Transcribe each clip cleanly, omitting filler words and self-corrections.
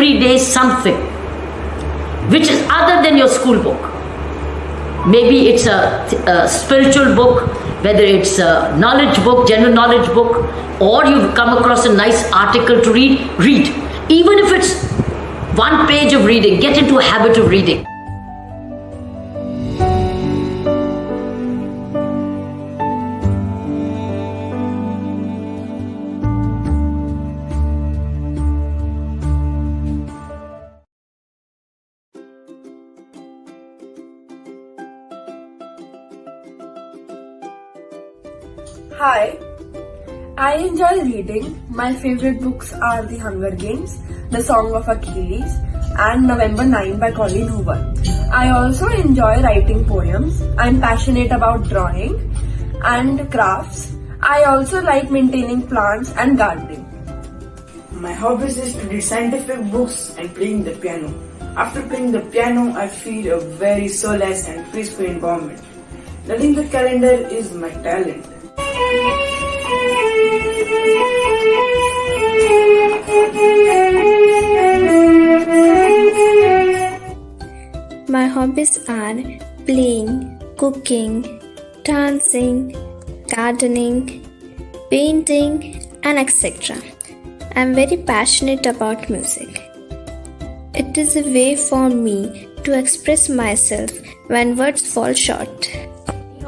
everyday something which is other than your school book. Maybe it's a spiritual book, whether it's a knowledge book, general knowledge book, or you've come across a nice article to read, read. Even if it's one page of reading, get into a habit of reading. Hi, I enjoy reading. My favorite books are The Hunger Games, The Song of Achilles, and November 9 by Colleen Hoover. I also enjoy writing poems. I'm passionate about drawing and crafts. I also like maintaining plants and gardening. My hobbies is to read scientific books and playing the piano. After playing the piano, I feel a very solace and peaceful environment. Learning the calendar is my talent. My hobbies are playing, cooking, dancing, gardening, painting, and etc. I am very passionate about music. It is a way for me to express myself when words fall short.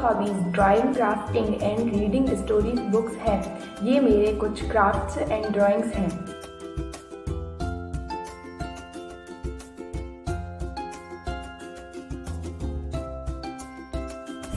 Hobbies drawing, crafting and reading stories books हैं। ये मेरे कुछ crafts and drawings हैं।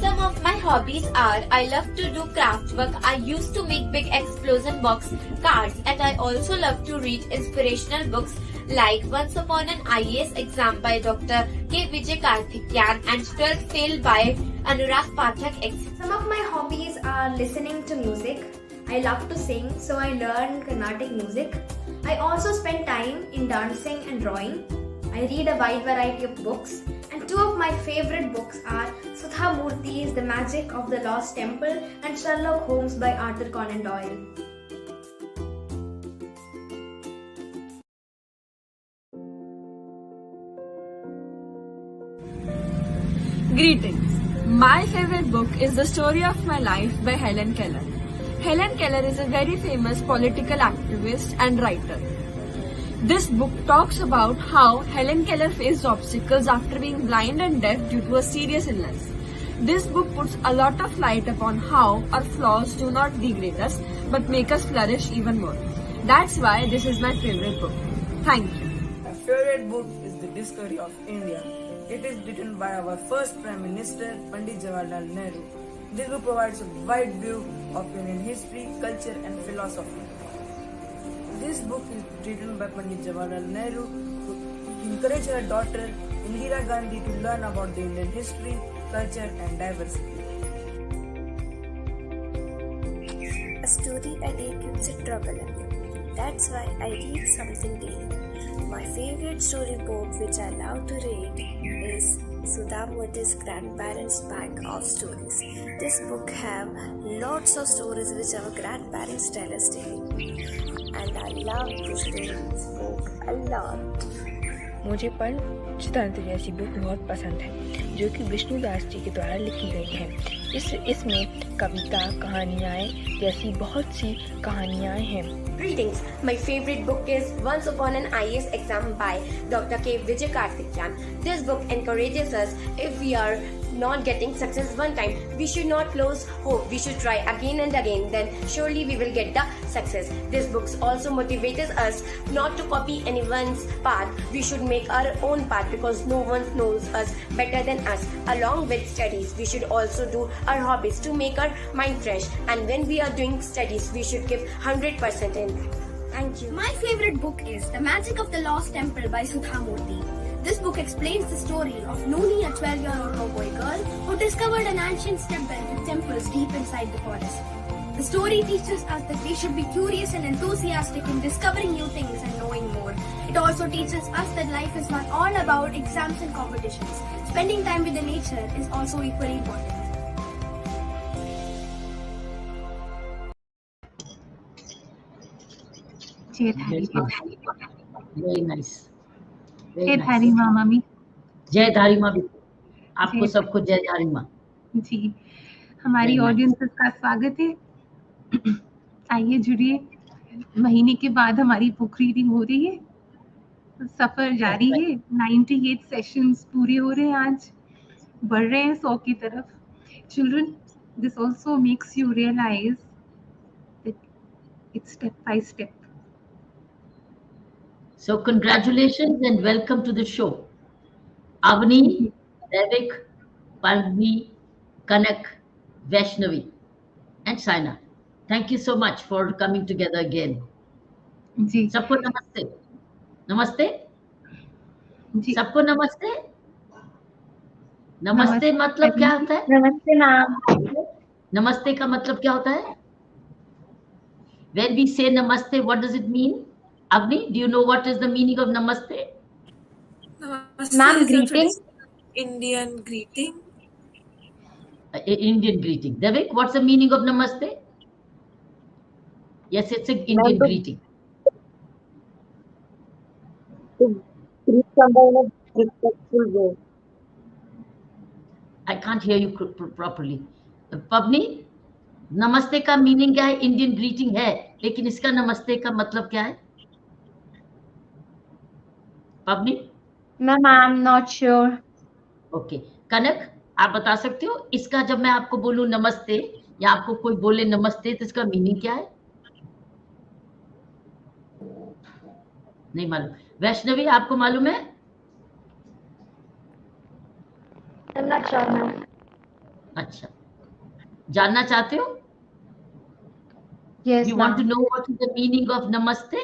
Some of my hobbies are I love to do craft work. I used to make big explosion box cards, and I also love to read inspirational books like Once Upon an IAS Exam by Dr. K. Vijay Karthikeyan and 12 Fail by Anurag Pathak. Some of my hobbies are listening to music. I love to sing, so I learn Carnatic music. I also spend time in dancing and drawing. I read a wide variety of books, and two of my favorite books are Sudha Murthy's The Magic of the Lost Temple and Sherlock Holmes by Arthur Conan Doyle. Greetings. My favorite book is The Story of My Life by Helen Keller. Helen Keller is a very famous political activist and writer. This book talks about how Helen Keller faced obstacles after being blind and deaf due to a serious illness. This book puts a lot of light upon how our flaws do not degrade us but make us flourish even more. That's why this is my favorite book. Thank you. My favorite book is The Discovery of India. It is written by our first Prime Minister, Pandit Jawaharlal Nehru. This book provides a wide view of Indian history, culture and philosophy. This book is written by Pandit Jawaharlal Nehru to encourage her daughter Indira Gandhi to learn about the Indian history, culture and diversity. A story a day keeps it troubling. That's why I read something daily. My favorite storybook which I love to read is Sudha Murthy's Grandparents' Bag of Stories. This book have lots of stories which our grandparents tell us daily. And I love this book a lot. मुझे पंचतंत्र जैसी book बहुत पसंद है जो कि विष्णुदास जी के द्वारा लिखी गई है। इसमें कविता, कहानियाँ जैसी बहुत सी कहानियाँ हैं। Greetings. My favorite book is Once Upon an IAS Exam by Dr. K. Vijay Karthikeyan. This book encourages us if we are not getting success one time, we should not lose hope. We should try again and again. Then surely we will get the success. This book also motivates us not to copy anyone's path. We should make our own path because no one knows us better than us. Along with studies, we should also do our hobbies to make our mind fresh. And when we are doing studies, we should give 100% in. Thank you. My favorite book is The Magic of the Lost Temple by Sudha Murthy. This book explains the story of Noni, a 12-year-old cowboy girl who discovered an ancient temple with temples deep inside the forest. The story teaches us that we should be curious and enthusiastic in discovering new things and knowing more. It also teaches us that life is not all about exams and competitions. Spending time with the nature is also equally important. Very nice. Very जय nice. धारी माँ मामी जय धारी माँ भी आपको जय सबको जय धारी माँ. जी हमारी Very nice. ऑडियंस का स्वागत है. आइए जुड़िए. महीने के बाद हमारी बुक रीडिंग हो रही है. सफर जारी है. 98 सेशंस पूरे हो रहे हैं आज. बढ़ रहे हैं 100 की तरफ. Children, this also makes you realise that it's step by step. So congratulations and welcome to the show. Avni, Devik, Palvi, Kanak, Vaishnavi, and Saina. Thank you so much for coming together again. जी सबको नमस्ते. नमस्ते. जी सबको नमस्ते. नमस्ते मतलब क्या होता है? नमस्ते मैम. नमस्ते का मतलब क्या होता है? When we say namaste, what does it mean? Avni, do you know what is the meaning of namaste? Ma'am, greeting. Indian greeting. Indian greeting. Devik, what's the meaning of namaste? Yes, it's an Indian to- greeting. To greet someone in a respectful way. I can't hear you properly. Pavni, नमस्ते का meaning क्या है? Indian greeting है, लेकिन इसका नमस्ते का मतलब क्या है? पवनी? Ma'am, I'm not sure. Okay. कनक, आप बता सकते हो इसका? जब मैं आपको बोलूं नमस्ते या आपको कोई बोले नमस्ते तो इसका मीनिंग क्या है? नहीं मालूम. वैष्णवी, आपको मालूम है? I'm not sure, ma'am. अच्छा, जानना चाहते हो? Yes, You want to ma'am. know what is the meaning of namaste?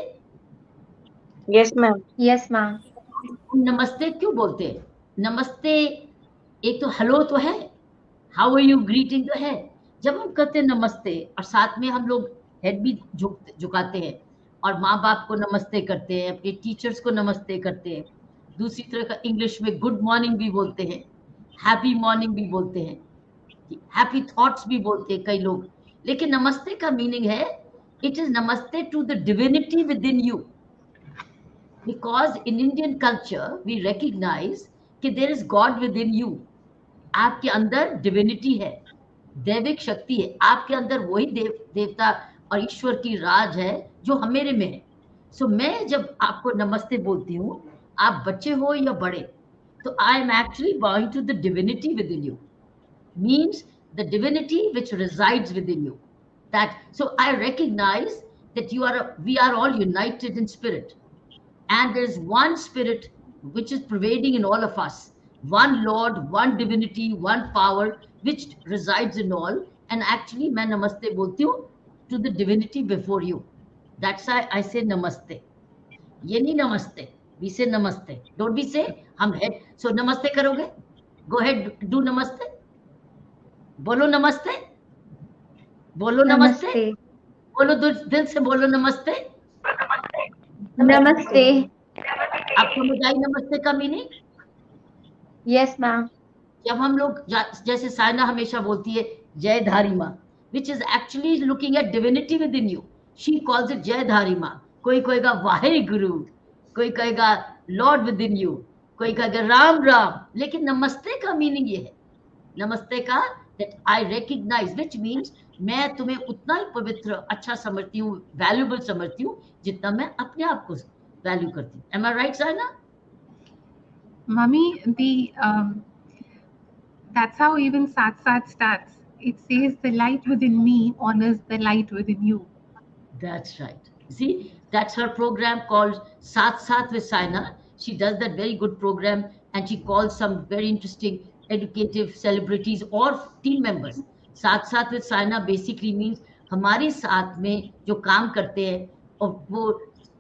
Yes, ma'am. Yes, ma'am. हम नमस्ते क्यों बोलते हैं? नमस्ते एक तो हेलो तो है, हाउ आर यू ग्रीटिंग तो है. जब हम कहते हैं नमस्ते और साथ में हम लोग हेड भी झुकाते हैं और माँ बाप को नमस्ते करते हैं, अपने टीचर्स को नमस्ते करते हैं. दूसरी तरह का इंग्लिश में गुड मॉर्निंग भी बोलते हैं, हैप्पी मॉर्निंग भी बोलते हैं, हैप्पी थॉट्स भी बोलते हैं कई लोग. लेकिन नमस्ते का मीनिंग है, it is namaste to the divinity within you. Because in Indian culture we recognize कि there is God within you. आपके अंदर डिविनिटी है, दैविक शक्ति है. आपके अंदर वही देवता और ईश्वर की राज है जो हम मेरे में है. सो मैं जब आपको नमस्ते बोलती हूँ, आप बच्चे हो या बड़े, तो I am actually bowing to the divinity within you. Means the divinity which resides within you. That so I recognize that we are all united in spirit. And there is one spirit which is pervading in all of us, one Lord, one divinity, one power which resides in all. And actually मैं नमस्ते बोलती हूँ to the divinity before you. That's why I say namaste. ये नहीं नमस्ते, we say namaste. Don't we say हम है? So नमस्ते करोगे? Go ahead, do नमस्ते. बोलो नमस्ते. बोलो नमस्ते. बोलो दिल से बोलो नमस्ते. Namaste. आपको समझ आई नमस्ते का मीनिंग? Yes, ma'am. जब हम लोग जैसे साइना हमेशा बोलती है जय धारी माँ, which is actually looking at divinity within you. She calls it जय धारी माँ. कोई कहेगा वाहे गुरु, कोई कहेगा लॉर्ड विद इन यू, कोई कहेगा राम राम. लेकिन नमस्ते का मीनिंग ये है, नमस्ते का that I recognize, which means मैं तुम्हें उतना ही पवित्र अच्छा समझती हूँ, वैल्यूबल समझती हूँ जितना मैं अपने आप को वैल्यू करती हूँ. Am I right, Saina? Mummy, that's how even Sat Sat starts. It says the light within me honors the light within you. That's right. See, that's her program called Saath Saath with Saina. She does that very good program and she calls some very interesting educative celebrities or team members. Saath Saath with Saina basically means हमारे साथ में जो काम करते हैं और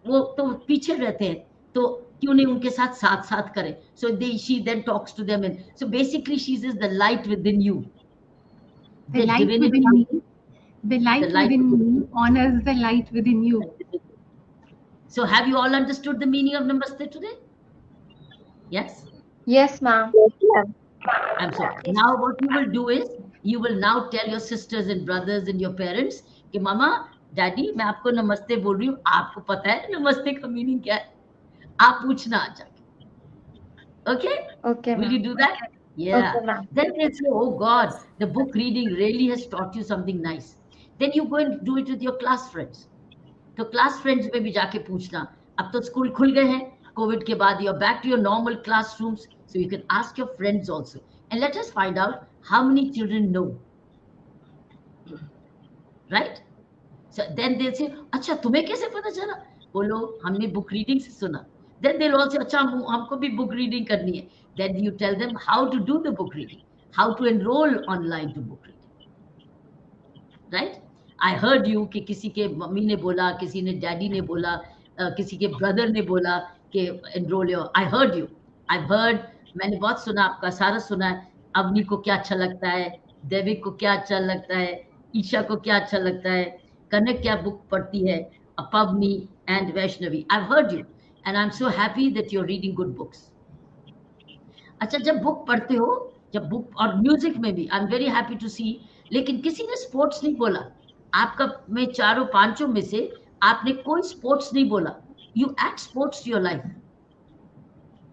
वो तो पीछे रहते हैं, तो क्यों नहीं उनके साथ साथ साथ करें. So she then talks to them, and so basically she is the light within you. The light within me. The light within me honors the light within you. So have you all understood the meaning of Namaste today? Yes? Yes, ma'am. Yes, ma'am. I'm sorry. Now what you will do is, you will now tell your sisters and brothers and your parents कि मामा, daddy, मैं आपको नमस्ते बोल रही हूँ, आपको पता है नमस्ते का मीनिंग क्या है? आप पूछना आ जाके. Okay? Okay, Will you ma'am. do that? Okay, Yeah. ma'am. Then they'll say, oh God, the book reading really has taught you something nice. Then you go and do it with your class friends. तो class friends में भी जाके पूछना, अब तो school खुल गए हैं कोविड के बाद, you're back to your normal classrooms, so you can ask your friends also, and let us find out how many children know, right? So then they'll say, अच्छा तुम्हें कैसे पता चला? बोलो हमने बुक रीडिंग से सुना. Then they'll also, अच्छा हमको भी बुक रीडिंग करनी है. Then you tell them how to do the book reading, how to enroll online to book reading. Right. I heard you कि किसी के मम्मी ने बोला, किसी ने डैडी ने बोला, किसी के ब्रदर ने बोला कि enrol your. I heard you. I heard. मैंने बहुत सुना, आपका सारा सुना है. अवनी को क्या अच्छा लगता है, देविक को क्या अच्छा लगता है, ईशा को क्या अच्छा लगता है, कनक क्या बुक पढ़ती है, Apavani and Vaishnavi. I heard you and I am so happy that you are reading good books. अच्छा, जब बुक पढ़ते हो, जब बुक और म्यूजिक में भी I am very happy to see, लेकिन किसी ने स्पोर्ट्स नहीं बोला. आपका में चारों पांचों में से आपने कोई स्पोर्ट्स नहीं बोला. You add sports to your life.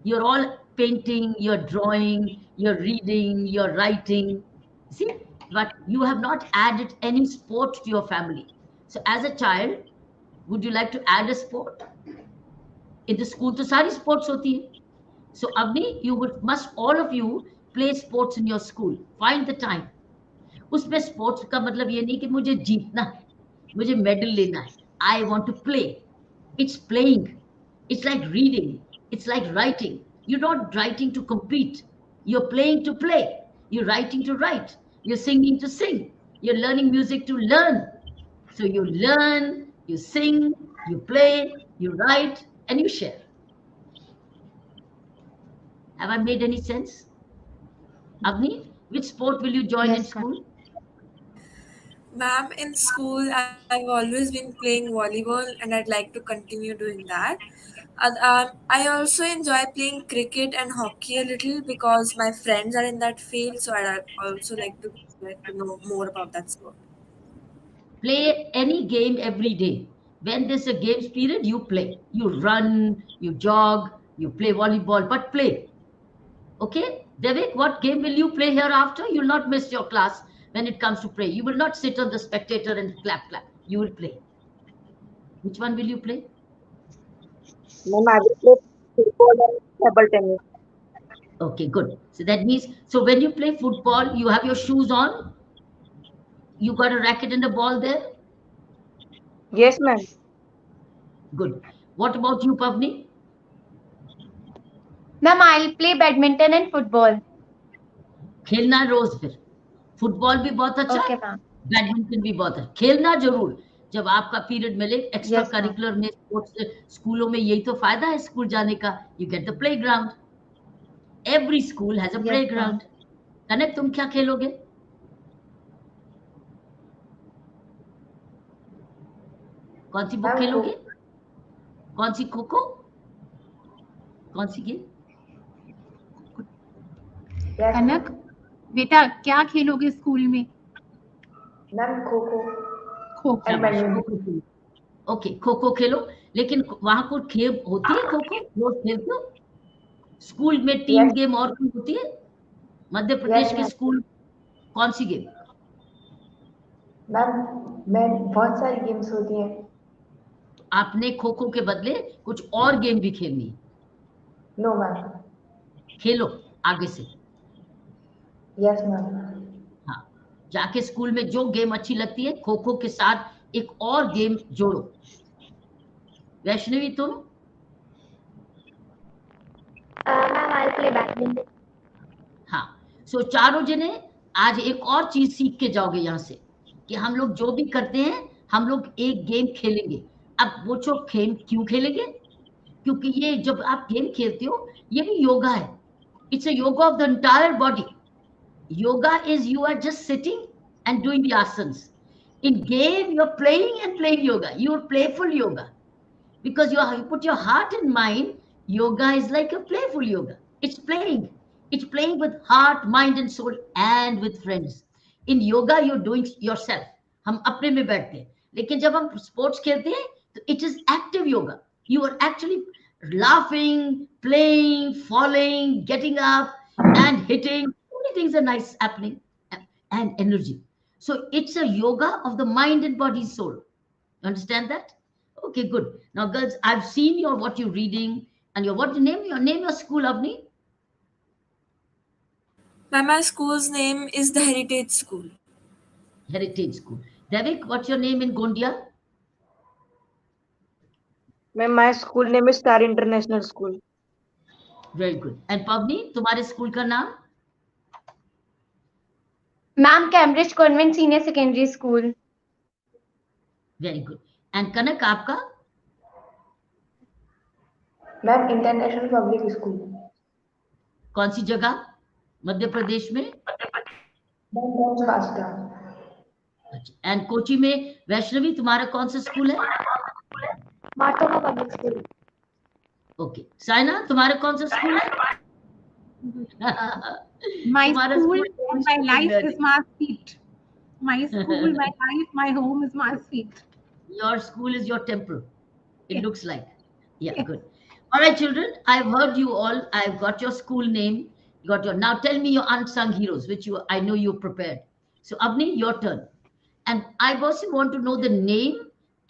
You're all painting, you're drawing, you're reading, you're writing. See, but you have not added any sport to your family. So as a child, would you like to add a sport? In the school तो सारी sports होती है. So Avni, you would must all of you play sports in your school. Find the time. उसमें sports का मतलब ये नहीं कि मुझे जीतना है, मुझे मेडल लेना है. I want to play. It's playing. It's like reading. It's like writing. You're not writing to compete. You're playing to play. You're writing to write. You're singing to sing. You're learning music to learn. So you learn, you sing, you play, you write, and you share. Have I made any sense? Avni, which sport will you join in Yes, ma'am. school? Ma'am, in school, I've always been playing volleyball and I'd like to continue doing that. I also enjoy playing cricket and hockey a little because my friends are in that field, so I'd also like to know more about that sport. Play any game every day. When there's a games period, you play. You run, you jog, you play volleyball, but play. Okay? Devik, what game will you play hereafter? You'll not miss your class when it comes to play. You will not sit on the spectator and clap, clap. You will play. Which one will you play? Ma'am, I will play football and table tennis. Okay, good. So that means, so when you play football, you have your shoes on, you got a racket and a ball there. Yes, ma'am. Good. What about you, Pavni? Ma'am, I'll play badminton and football. खेलना रोज फिर. Football भी बहुत अच्छा है, Okay, ma'am. Badminton भी बहुत है. खेलना जरूर. जब आपका पीरियड मिले एक्स्ट्रा Yes, ma'am. करिकुलर में, स्पोर्ट्स, स्कूलों में यही तो फायदा है स्कूल जाने का. You get the playground. Every school has a Yes, play ma'am. Ground. Kanak, तुम क्या खेलोगे? कौन सी बुक Ma'am, खेलोगे? कौन सी, खो खो? कौन सी गेम? yes, कनक, बेटा क्या खेलोगे स्कूल में? ma'am, Kho. Kho kho. And शाबाश, खो badminton. खो खेलो. ओके, खो खो खेलो. लेकिन वहां को खेल होती है, खो खो रोज खेलते हो? स्कूल में टीम Yes, गेम और कोई होती है? मध्य yes, प्रदेश के ma'am. स्कूल कौन सी गेम? मैम, मैम बहुत सारी गेम्स होती हैं. आपने खो खो के बदले कुछ और गेम भी खेलनी है. No ma'am. खेलो आगे से. Yes ma'am. हाँ, जाके स्कूल में जो गेम अच्छी लगती है, खो खो के साथ एक और गेम जोड़ो. वैष्णवी, तुम? Ma'am, I'll play badminton. हाँ. सो चारों जने आज एक और चीज सीख के जाओगे यहाँ से, कि हम लोग जो भी करते हैं, हम लोग एक गेम खेलेंगे. अब वो जो गेम क्यों खेलेंगे? क्योंकि ये जब आप गेम खेलते हो, ये भी योगा है. It's a yoga of the entire body. Yoga is you are just sitting and doing the asanas. In game, you're playing and playing yoga. You're playful yoga. Because you put your heart and mind, yoga is like a playful yoga. It's playing. It's playing with heart, mind, and soul, and with friends. In yoga, you're doing yourself. हम अपने में बैठते हैं. लेकिन जब हम sports खेलते हैं, तो it is active yoga. You are actually laughing, playing, falling, getting up, and hitting. Many things are nice happening, and energy. So it's a yoga of the mind and body, soul. You understand that? Okay, good. Now, girls, I've seen your what you're reading and your what name your school, Avni. My school's name is the Heritage School. Heritage School. Devik, what's your name in Gondia? Ma'am my school name is Star International School. Very good. And Pavni, तुम्हारे school का नाम? Ma'am, Cambridge Convent Senior Secondary School. Very good. And कनक आपका? Ma'am International Public School. कौन सी जगह? मध्य प्रदेश में? Ma'am Bronze Basta. अच्छा। And Kochi में वैष्णवी तुम्हारा कौन सा स्कूल है? Martoma Public School. Okay. Saina तुम्हारा कौन सा स्कूल है? My तुम्हारा school school and my life is Mars feet. My school, my life, my home is Mars feet. Your school is your temple. It Yes. looks like. Yeah, Yes. good. All right, children. I've heard you all. I've got your school name. You got your. Now tell me your unsung heroes, which you I know you prepared. So Abni, your turn. And I also want to know the name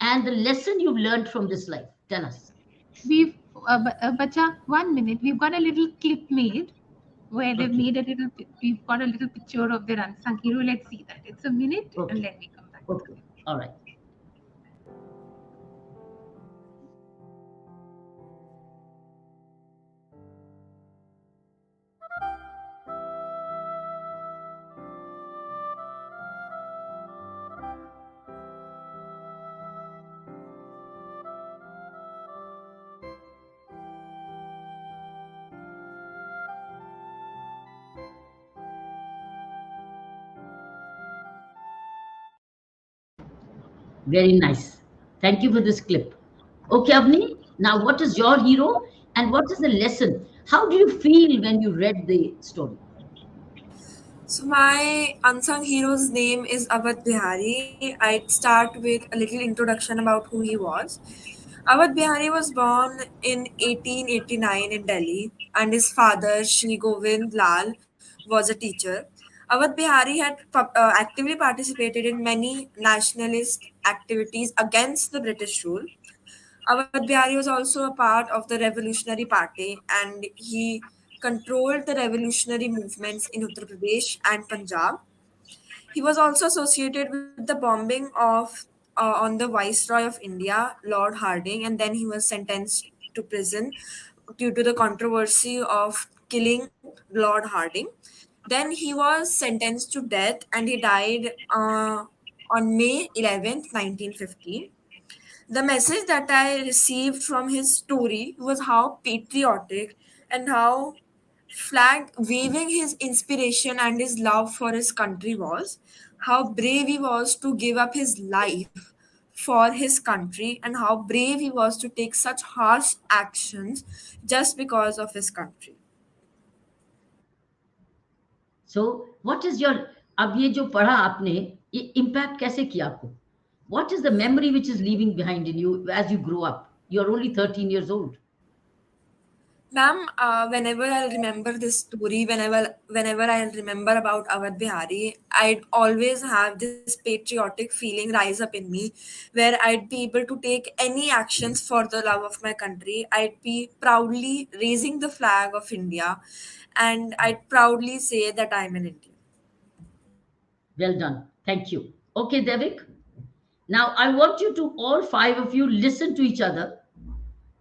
and the lesson you've learned from this life. Tell us. We've, Bacha, 1 minute. We've got a little clip made where they've Okay. made a little. We've got a little picture of their unsung hero. Let's see that. It's a minute, Okay. and then we come back. Okay. All right. Very nice. Thank you for this clip. Okay, Avni. Now, what is your hero and what is the lesson? How do you feel when you read the story? So my unsung hero's name is Awadh Bihari. I'd start with a little introduction about who he was. Awadh Bihari was born in 1889 in Delhi, and his father, Shri Govind Lal, was a teacher. Awadh Bihari had actively participated in many nationalist activities against the British rule. Awadh Bihari was also a part of the Revolutionary Party, and he controlled the revolutionary movements in Uttar Pradesh and Punjab. He was also associated with the bombing of on the Viceroy of India, Lord Hardinge, and then he was sentenced to prison due to the controversy of killing Lord Hardinge. Then he was sentenced to death, and he died on May 11th, 1915. The message that I received from his story was how patriotic and how flag waving his inspiration and his love for his country was, how brave he was to give up his life for his country, and how brave he was to take such harsh actions just because of his country. So, what is your अब ये जो पढ़ा आपने ये impact कैसे किया आपको? What is the memory which is leaving behind in you as you grow up? You're only 13 years old. Ma'am, whenever I'll remember this story, whenever I'll remember about Awadh Bihari, I'd always have this patriotic feeling rise up in me, where I'd be able to take any actions for the love of my country. I'd be proudly raising the flag of India, and I'd proudly say that I'm an Indian. Well done. Thank you. Okay, Devik. Now, I want you to, all five of you, listen to each other.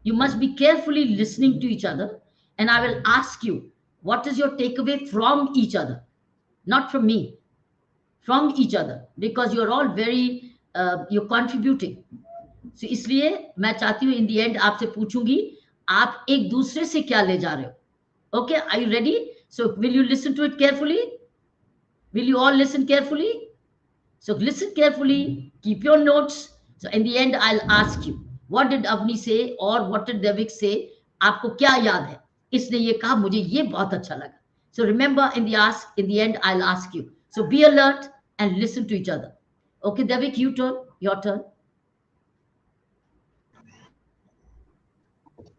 You must be carefully listening to each other. And I will ask you, what is your takeaway from each other? Not from me, from each other. Because you're all very, you're contributing. So इसलिए मैं चाहती हूँ in the end आपसे पूछूंगी आप एक दूसरे से क्या ले जा रहे हो okay I you ready so will you listen to it carefully will you all listen carefully so listen carefully, keep your notes. So in the end, I'll ask you, what did Avni say or what did Devik say? आपको क्या याद है? इसने ये कहा मुझे ये बहुत अच्छा लगा. So remember in the end, I'll ask you. So be alert and listen to each other. Okay, Devik, your turn.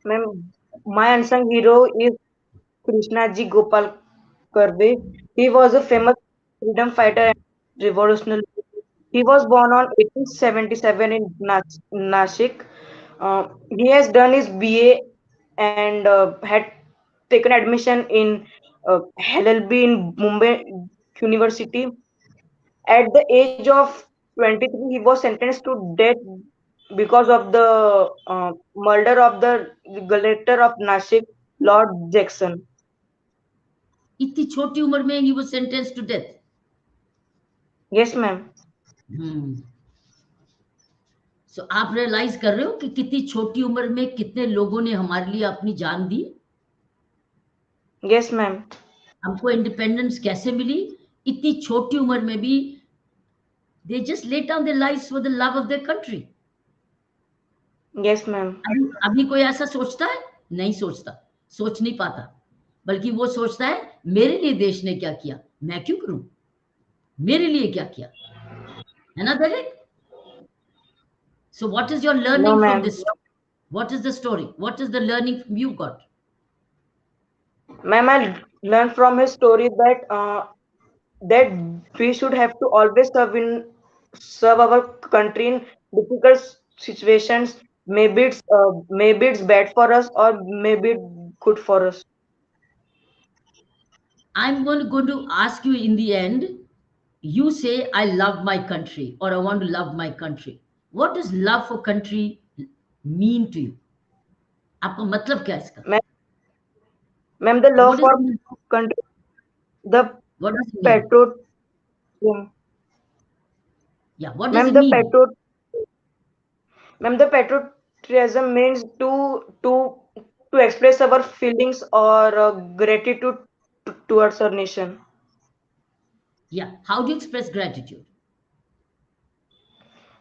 Ma'am, my unsung hero is Krishnaji Gopal Karve. He was a famous freedom fighter and revolutionary. He was born on 1877 in Nashik. He has done his BA and had taken admission in LLB in Mumbai University. At the age of 23, he was sentenced to death because of the murder of the collector of Nashik, Lord Jackson. इतनी छोटी उम्र में ही वो sentence to death. Yes, ma'am. So आप realise कर रहे हो कि कितनी छोटी उम्र में कितने लोगों ने हमारे लिए अपनी जान दी. Yes, ma'am. हमको इंडिपेंडेंस कैसे मिली? इतनी छोटी उम्र में भी they just let down their lives for the love of their country. Yes, ma'am. अभी कोई ऐसा सोचता है? नहीं सोचता, सोच नहीं पाता, बल्कि वो सोचता है मेरे लिए देश ने क्या किया, मैं क्यों करूं, मेरे लिए क्या किया, है ना दलित? So what is your No, learning from ma'am. this? What is the story? What is the learning you got? Ma'am, I learned from his story that we should have to always serve our country in difficult situations. Maybe it's bad for us or maybe it's good for us. I'm going to ask you in the end. You say, I love my country or I want to love my country. What does love for country mean to you? आपका मतलब क्या है इसका? Ma'am, the love What for is country, the what does it mean? patriotism. Yeah, what does Ma'am, it the mean? patriot, ma'am, the patriotism means to express our feelings or gratitude towards our nation. Yeah, how do you express gratitude?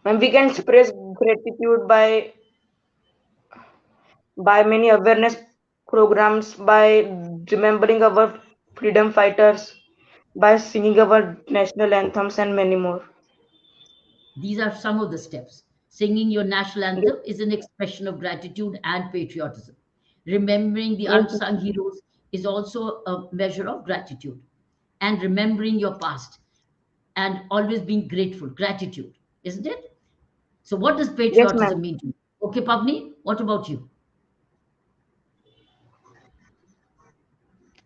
And we can express gratitude by many awareness programs, by remembering our freedom fighters, by singing our national anthems, and many more. These are some of the steps. Singing your national Yes, anthem is an expression of gratitude and patriotism. Remembering the yes, unsung heroes is also a measure of gratitude. And remembering your past and always being grateful, gratitude, isn't it? So, what does yes, ma'am. patriotism mean to you? Okay, Pavni, what about you?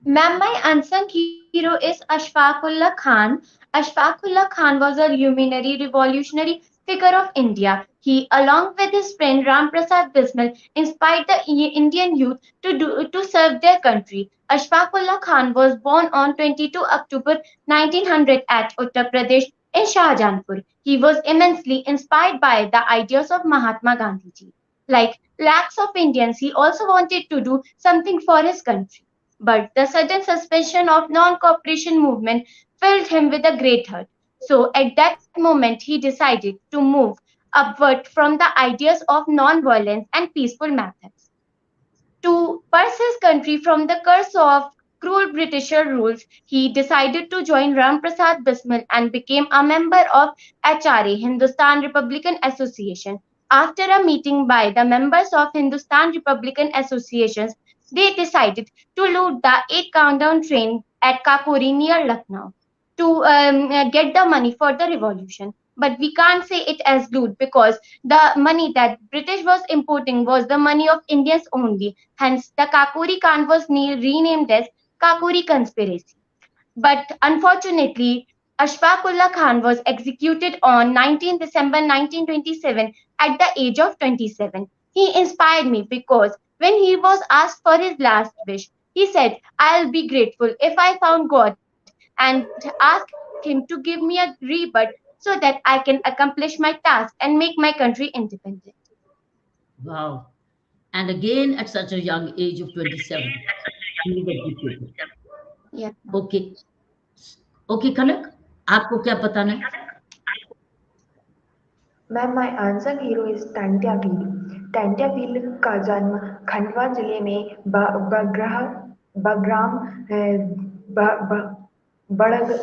Ma'am, my unsung hero is Ashfaqullah Khan. Ashfaqullah Khan was a luminary revolutionary figure of India. He, along with his friend Ram Prasad Bismil, inspired the Indian youth to serve their country. Ashfaqullah Khan was born on 22 October 1900 at Uttar Pradesh in Shahjahanpur. He was immensely inspired by the ideas of Mahatma Gandhi ji. Like lakhs of Indians, he also wanted to do something for his country. But the sudden suspension of non-cooperation movement filled him with a great hurt. So at that moment he decided to move upward from the ideas of non-violence and peaceful methods. To purge his country from the curse of cruel Britisher rules, he decided to join Ram Prasad Bismil and became a member of HRA, Hindustan Republican Association. After a meeting by the members of Hindustan Republican Associations, they decided to loot the 8 countdown train at Kakuri near Lucknow to get the money for the revolution. But we can't say it as loot because the money that British was importing was the money of Indians only. Hence, the Kakuri Khan was renamed as Kakuri Conspiracy. But unfortunately, Ashfaqullah Khan was executed on 19 December 1927 at the age of 27. He inspired me because when he was asked for his last wish, he said, I'll be grateful if I found God and ask him to give me a rebirth so that I can accomplish my task and make my country independent. Wow. And again, at such a young age of 27, he was executed. Yeah. Okay. Okay, Kanak, आपको क्या बताना है? Ma'am, my unsung hero is Tantya Bhil. Tantya Bhil का जन्म खंडवा जिले में बग्राम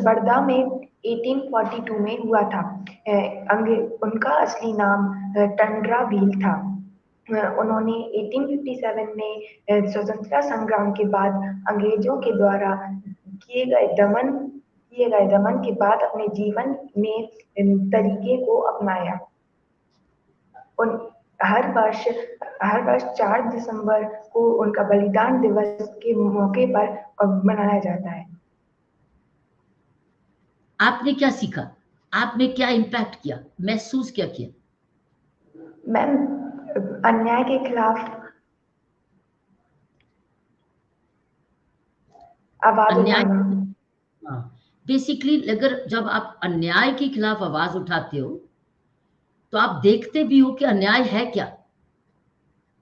बड़दा में 1842 में हुआ था। उनका असली नाम टंडरा भील था। उन्होंने 1857 में स्वतंत्रता संग्राम के बाद अंग्रेजों के द्वारा किए गए दमन के बाद अपने जीवन में तरीके को अपनाया। उन हर वर्ष 4 दिसंबर को उनका बलिदान दिवस के मौके पर मनाया जाता है। आपने क्या सीखा? आपने क्या इम्पैक्ट किया, महसूस क्या किया? मैम, अन्याय के खिलाफ आवाज अन्याय, उठाना। बेसिकली अगर जब आप अन्याय के खिलाफ आवाज उठाते हो तो आप देखते भी हो कि अन्याय है क्या,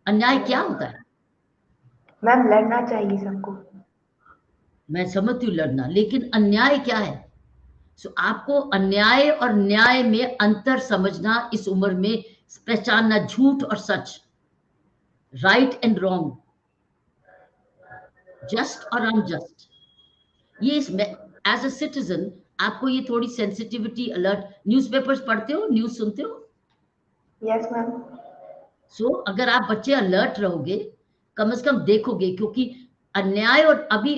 अन्याय क्या होता है। मैम, लड़ना चाहिए सबको। मैं समझती हूँ लड़ना, लेकिन अन्याय क्या है? सो आपको अन्याय और न्याय में अंतर समझना, इस उम्र में पहचानना, झूठ और सच, राइट एंड रॉन्ग, जस्ट और अनजस्ट, ये एज अ सिटीजन आपको ये थोड़ी सेंसिटिविटी, अलर्ट, न्यूज़पेपर्स पढ़ते हो, न्यूज़ सुनते हो? Yes ma'am. सो अगर आप बच्चे अलर्ट रहोगे, कम से कम देखोगे, क्योंकि अन्याय और अभी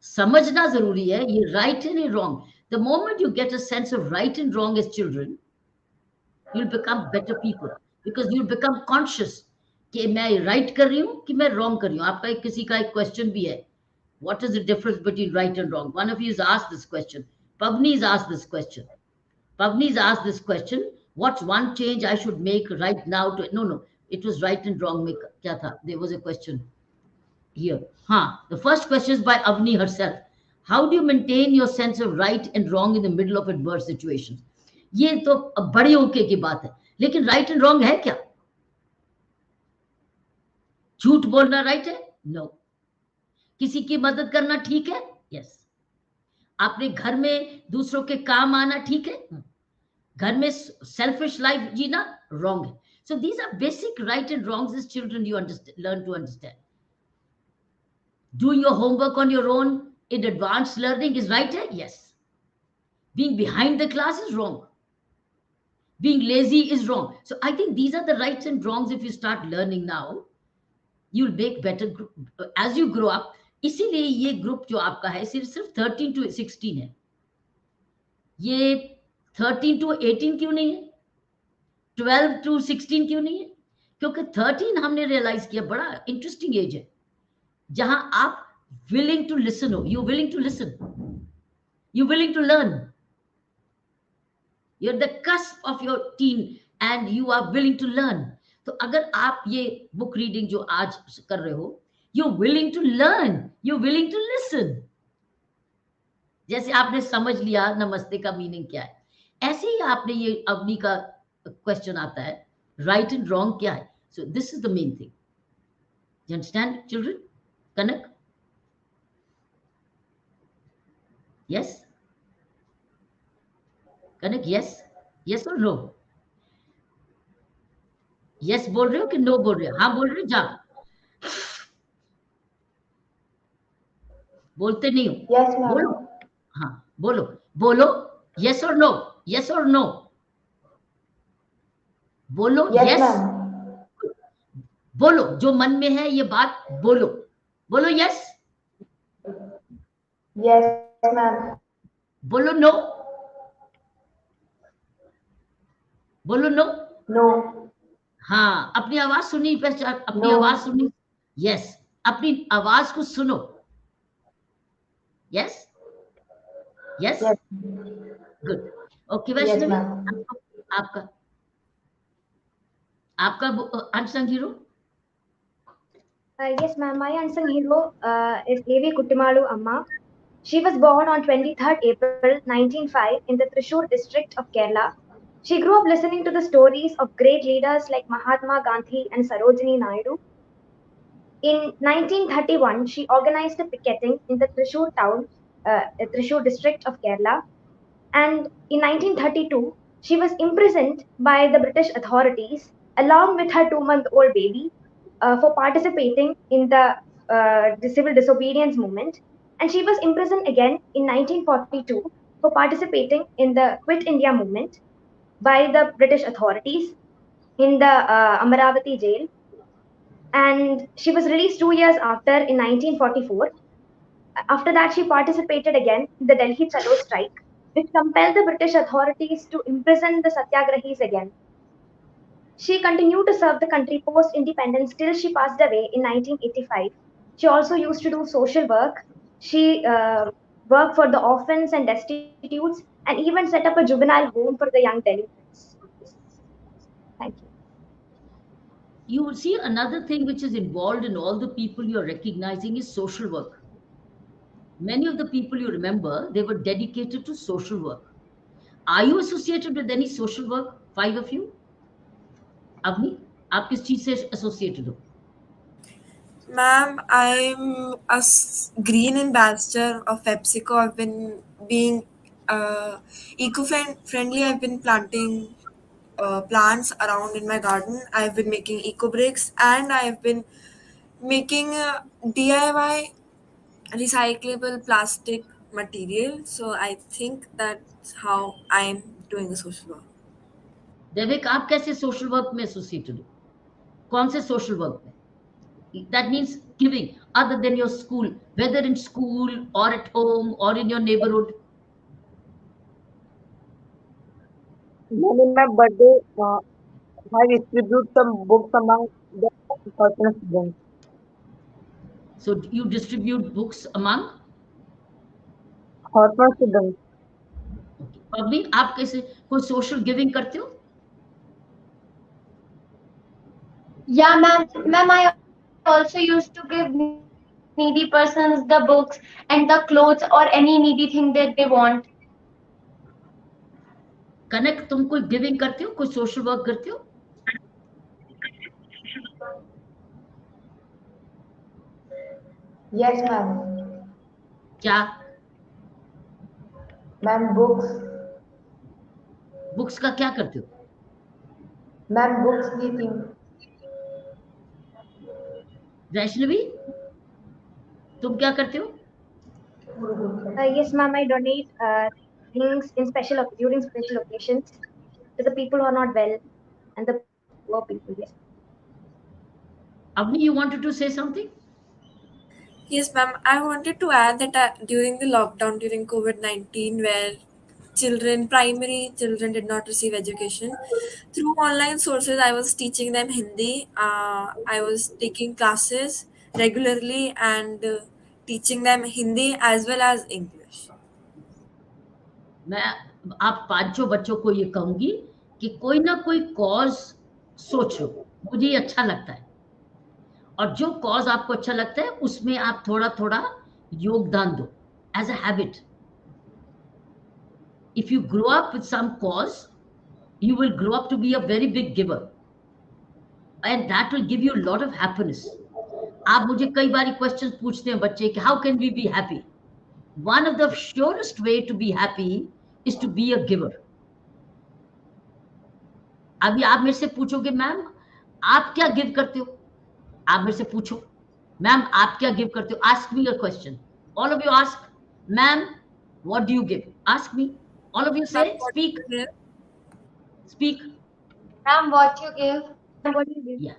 समझना जरूरी है, ये right and wrong. The moment you get a sense of right and wrong as children, you'll become better people, because you'll become conscious कि मैं राइट कर रही हूँ कि मैं रॉन्ग कर रही हूँ। आपका किसी का एक क्वेश्चन भी है, what is the difference between right and wrong? One of you has asked this question. Pavni has asked this question. Pavni has asked this question. What's one change I should make right now to, no, it was right and wrong में क्या था? There was a question here. The first question is by Avni herself. How do you maintain your sense of right and wrong in the middle of adverse situations? ये तो अब बड़े होके की बात है, लेकिन राइट एंड रॉन्ग है क्या? झूठ बोलना राइट है? नो। किसी की मदद करना ठीक है? यस। अपने घर में दूसरों के काम आना ठीक है? घर में सेल्फिश लाइफ जीना रॉन्ग है। So these are basic right and wrongs as children you learn to understand. Doing your homework on your own in advanced learning is right है? Yes. Being behind the class is wrong. Being lazy is wrong. So I think these are the rights and wrongs. If you start learning now, you'll make better as you grow up. इसीलिए ये group जो आपका है सिर्फ 13 to 16 है, ये 13 to 18 क्यों नहीं है, 12 to 16 क्यों नहीं है? क्योंकि 13 हमने रियलाइज किया बड़ा इंटरेस्टिंग एज है, जहां आप willing to listen हो, you're willing to listen, you're willing to learn. You're the cusp of your teen and you are willing to learn. तो अगर आप ये बुक रीडिंग जो आज कर रहे हो, you're willing to learn, you're willing to listen. जैसे आपने समझ लिया नमस्ते का मीनिंग क्या है, ऐसे ही आपने ये अवनी का क्वेश्चन आता है, राइट एंड रॉन्ग क्या है. So this is the main thing. You understand, children? Kanak? Yes? Kanak, yes? Yes or no? Yes बोल रहे हो कि नो बोल रहे हो? हाँ बोल रहे हो, जा बोलते नहीं हो. Yes ma'am. बोलो, हाँ बोलो, बोलो yes or no, yes or no, बोलो यस yes. मैम। बोलो जो मन में है ये बात बोलो, बोलो yes, यस मैम। बोलो नो, बोलो नो. नो। हाँ, अपनी आवाज सुनी, पहचान अपनी No. आवाज सुनी. यस, अपनी आवाज को सुनो. Yes yes, yes. Good. Okay yes Vaishnavi, ma'am. आपका आपका unsung hero. Yes, ma'am. My unsung hero is A.V. Kuttimalu Amma. She was born on 23rd April 1905 in the Thrissur district of Kerala. She grew up listening to the stories of great leaders like Mahatma Gandhi and Sarojini Naidu. In 1931, she organized a picketing in the Thrissur town, Thrissur district of Kerala. And in 1932, she was imprisoned by the British authorities along with her 2-month-old baby for participating in the civil disobedience movement. And she was imprisoned again in 1942 for participating in the Quit India movement by the British authorities in the Amaravati jail. and she was released 2 years after in 1944. After that, she participated again in the Delhi Chalo strike, which compelled the British authorities to imprison the Satyagrahis again. She continued to serve the country post independence till she passed away in 1985. She also used to do social work. She worked for the orphans and destitutes and even set up a juvenile home for the young delinquents. Thank you. You will see another thing which is involved in all the people you're recognizing is social work. Many of the people you remember, they were dedicated to social work. Are you associated with any social work? Five of you? Avni, आप किस चीज से associated हो? Ma'am, I'm a green ambassador of PepsiCo. I've been being eco-friendly. I've been planting plants around in my garden. I've been making eco bricks and I've been making DIY recyclable plastic material. So I think that's how I'm doing the social work. देविक आप कैसे social work में associated हो? कौन से social work में? That means giving other than your school, whether in school or at home or in your neighborhood. Then in my birthday, I distribute some books among the orphan students. So you distribute books among? Orphan students. Okay. Public आप कैसे कोई social giving करते हो? Yeah, ma'am, I also used to give needy persons the books and the clothes or any needy thing that they want. Connect तुम कोई giving करते हो, कोई सोशल वर्क करते हो? Yes, ma'am. क्या? Ma'am, books. बुक्स का क्या करते हो? Ma'am, books giving. वैष्णवी, तुम क्या करते हो? Yes, ma'am, I donate things in during special occasions to the people who are not well and the poor people. Yes. Avni, you wanted to say something? Yes, ma'am. I wanted to add that during the lockdown, during COVID-19, where primary children did not receive education, through online sources, I was teaching them Hindi. I was taking classes regularly and teaching them Hindi as well as English. मैं आप पांचों बच्चों को ये कहूंगी कि कोई ना कोई कॉज सोचो, मुझे ये अच्छा लगता है, और जो कॉज आपको अच्छा लगता है उसमें आप थोड़ा थोड़ा योगदान दो as a habit. If you grow up with some cause, you will grow up to be a very big giver, and that will give you a lot of happiness. आप मुझे कई बार क्वेश्चंस पूछते हैं बच्चे कि how can we be happy? One of the surest way to be happy is to be a giver. अभी आप मेरे से पूछोगे मैम आप क्या गिव करते हो? आप मेरे से पूछो मैम आप क्या गिव करते हो? Ask me a question. All of you ask ma'am what do you give? Ask me. All of you से speak. Speak. Ma'am, what you give? What do you give? Yeah.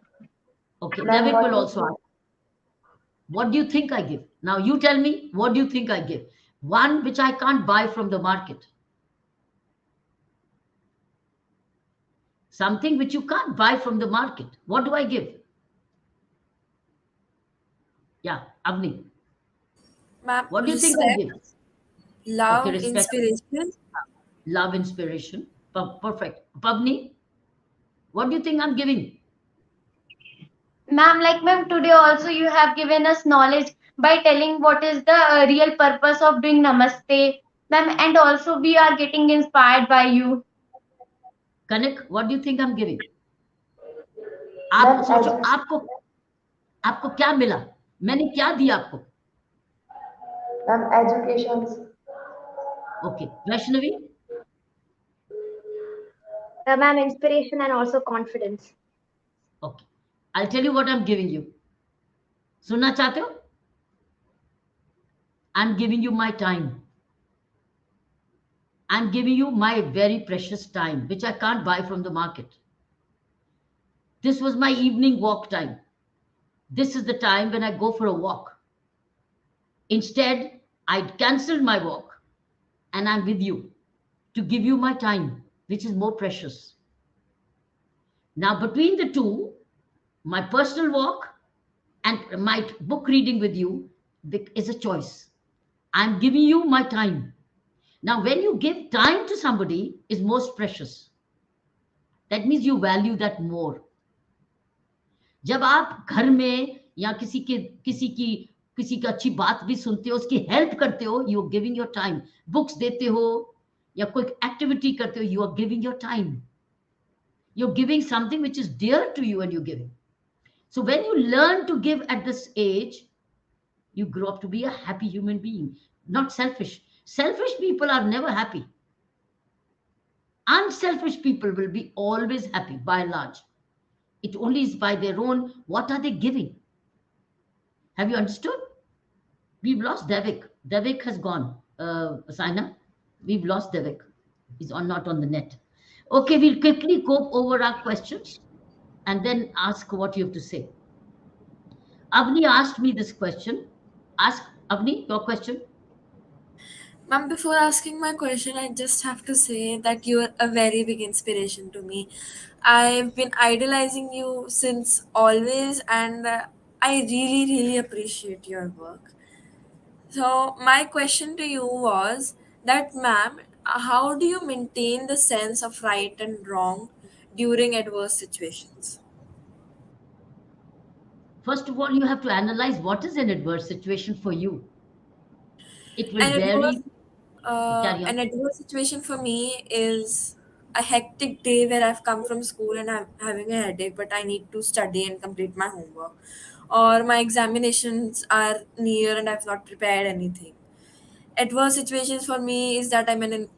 Okay. Ma'am, David what will you also ask. What do you think I give? Now you tell me, what do you think I give? One which I can't buy from the market. Something which you can't buy from the market. What do I give? Yeah, Avni. Ma'am, What do you think I give? respect, love, Okay, respect. inspiration. Love, inspiration. Perfect. Pavni, what do you think I'm giving? Ma'am, today also you have given us knowledge by telling what is the real purpose of doing namaste. Ma'am, and also we are getting inspired by you. Kanak, what do you think I'm giving? ma'am, आप सोचो आपको आपको क्या मिला? मैंने क्या दिया आपको? ma'am, educations. Okay, Vaishnavi. Ma'am, inspiration and also confidence. Okay, I'll tell you what I'm giving you. सुनना चाहते हो? I'm giving you my time. I'm giving you my very precious time, which I can't buy from the market. This was my evening walk time. This is the time when I go for a walk. Instead, I'd cancel my walk and I'm with you to give you my time, which is more precious. Now, between the two, my personal walk and my book reading with you is a choice. I'm giving you my time. Now, when you give time to somebody, is most precious. That means you value that more. जब आप घर में या किसी की अच्छी बात भी सुनते हो, उसकी हेल्प करते हो, you are giving your time. Books देते हो या कोई एक्टिविटी करते हो, you are giving your time. You are giving something which is dear to you and you giving. So when you learn to give at this age, you grow up to be a happy human being, not selfish. Selfish people are never happy. Unselfish people will be always happy by and large. It only is by their own, what are they giving? Have you understood? We've lost Devik. Devik has gone. Saina, we've lost Devik. He's not on the net. Okay, we'll quickly go over our questions and then ask what you have to say. Avni asked me this question. Ask, Avni, your question. Ma'am, before asking my question, I just have to say that you are a very big inspiration to me. I've been idolizing you since always, and I really, really appreciate your work. So, my question to you was that, ma'am, how do you maintain the sense of right and wrong during adverse situations? First of all, you have to analyze what is an adverse situation for you. It will An adverse, vary. Carry on. an adverse situation for me is a hectic day where I've come from school and I'm having a headache, but I need to study and complete my homework. Or my examinations are near and I've not prepared anything. Adverse situations for me is that I'm in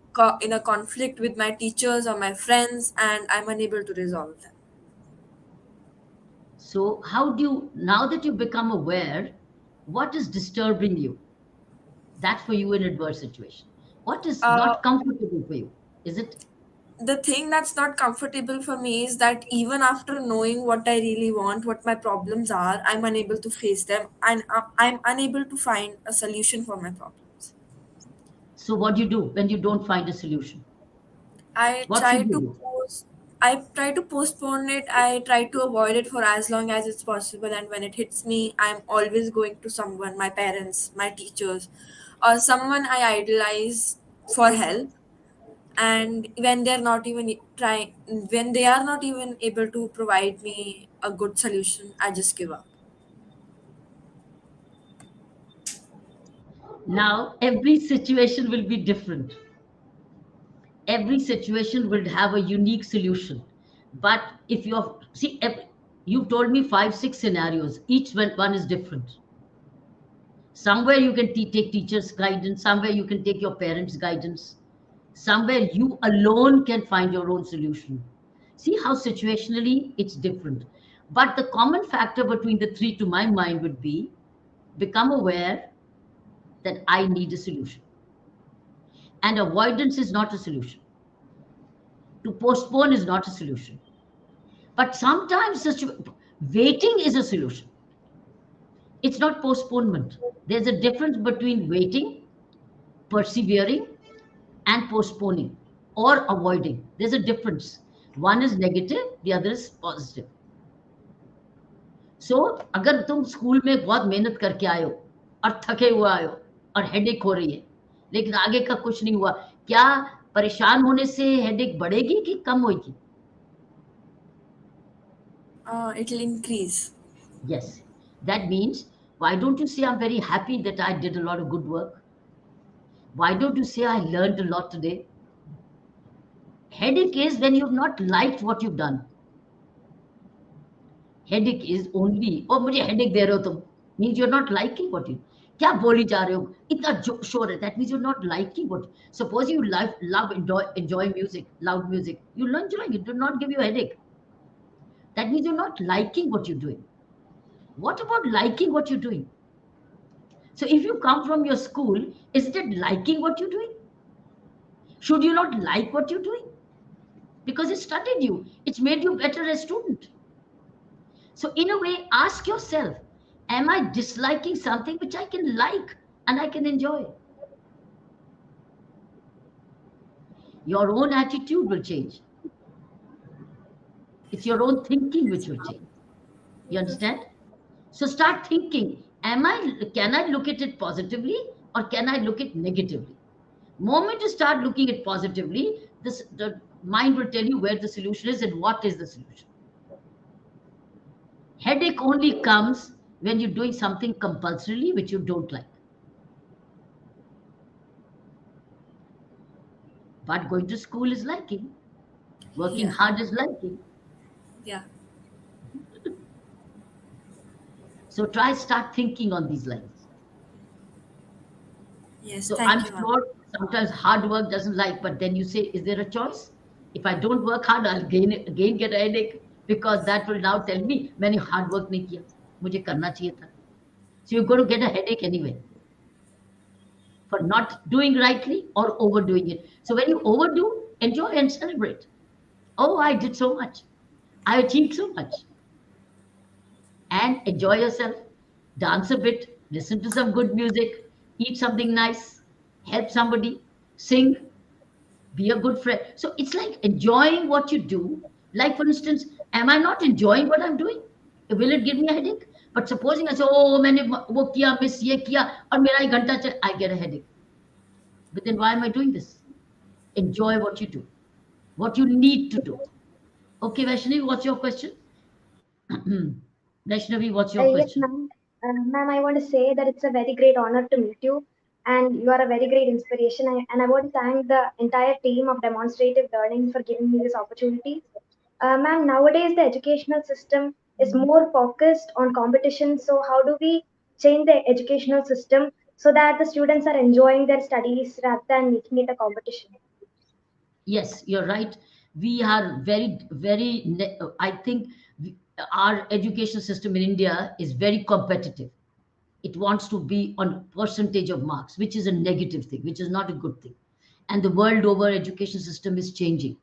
a conflict with my teachers or my friends and I'm unable to resolve them. So, how do you, now that you become aware, what is disturbing you? That for you in adverse situation. What is Uh, not comfortable for you? Is it? the thing that's not comfortable for me is that even after knowing what I really want, what my problems are, I'm unable to face them and I'm unable to find a solution for my problems. So, what do you do when you don't find a solution? I What try should you to do? post I try to postpone it. I try to avoid it for as long as it's possible, and when it hits me, I'm always going to someone, my parents, my teachers, or someone I idolize for help. And when they're not even trying when they are not even able to provide me a good solution, I just give up. Now, every situation will be different. Every situation will have a unique solution. But if you're, see, you've told me five, six scenarios, each one is different. Somewhere you can take teachers' guidance, somewhere you can take your parents' guidance, somewhere you alone can find your own solution. See how situationally it's different. But the common factor between the three, to my mind, would be become aware that I need a solution. And avoidance is not a solution. To postpone is not a solution. But sometimes waiting is a solution. It's not postponement. There's a difference between waiting, persevering, and postponing or avoiding. There's a difference. One is negative, the other is positive. So, अगर तुम school में बहुत मेहनत करके आए हो और थके हुए आए हो और हेडेक हो रही है, लेकिन आगे का कुछ नहीं हुआ, क्या परेशान होने से हेडेक बढ़ेगी कि कम होगी? It'll increase. Yes. That means, why don't you say, I'm very happy that I did a lot of good work? Why don't you say, I learned a lot today? Headache is when you've not liked what you've done. Headache is only, oh, मुझे headache दे रहे हो तुम, means you're not liking what you, क्या बोली जा रहे हो, इतना शोर है, that means you're not liking what, suppose you love enjoy music, loud music, you'll enjoy it, do not give you a headache. That means you're not liking what you're doing. What about liking what you're doing? So if you come from your school, isn't it liking what you're doing? Should you not like what you're doing? Because it studied you, it's made you better as student. So in a way, ask yourself, am I disliking something which I can like and I can enjoy? Your own attitude will change. It's your own thinking which will change. You understand? So start thinking, can I look at it positively or can I look at negatively? Moment you start looking at positively, the mind will tell you where the solution is and what is the solution. Headache only comes when you're doing something compulsorily which you don't like. But going to school is liking, working Yeah. hard is liking. Yeah. So try start thinking on these lines. Yes. So I'm Thank you, ma'am. sure sometimes hard work doesn't like, but then you say, is there a choice? If I don't work hard, I'll again get a headache because that will now tell me मैंने hard work नहीं किया, मुझे करना चाहिए था. So you're going to get a headache anyway for not doing rightly or overdoing it. So when you overdo, enjoy and celebrate. Oh, I did so much. I achieved so much. And enjoy yourself. Dance a bit, listen to some good music, eat something nice, help somebody, sing, be a good friend. So it's like enjoying what you do. Like, for instance, am I not enjoying what I'm doing? Will it give me a headache? But supposing I say, oh, मैंने वो किया, miss ये किया, और मेरा 1 घंटा चल, I get a headache. But then why am I doing this? Enjoy what you do, what you need to do. Okay, Vaishnavi, what's your question? Vaishnavi, what's your Yes, question? ma'am. Ma'am, I want to say that it's a very great honor to meet you, and you are a very great inspiration. And I want to thank the entire team of Demonstrative Learning for giving me this opportunity. Ma'am, nowadays the educational system is more focused on competition. So, how do we change the educational system so that the students are enjoying their studies rather than making it a competition? Yes, you're right. We are I think our education system in India is very competitive. It wants to be on percentage of marks, which is a negative thing, which is not a good thing. And the world over education system is changing.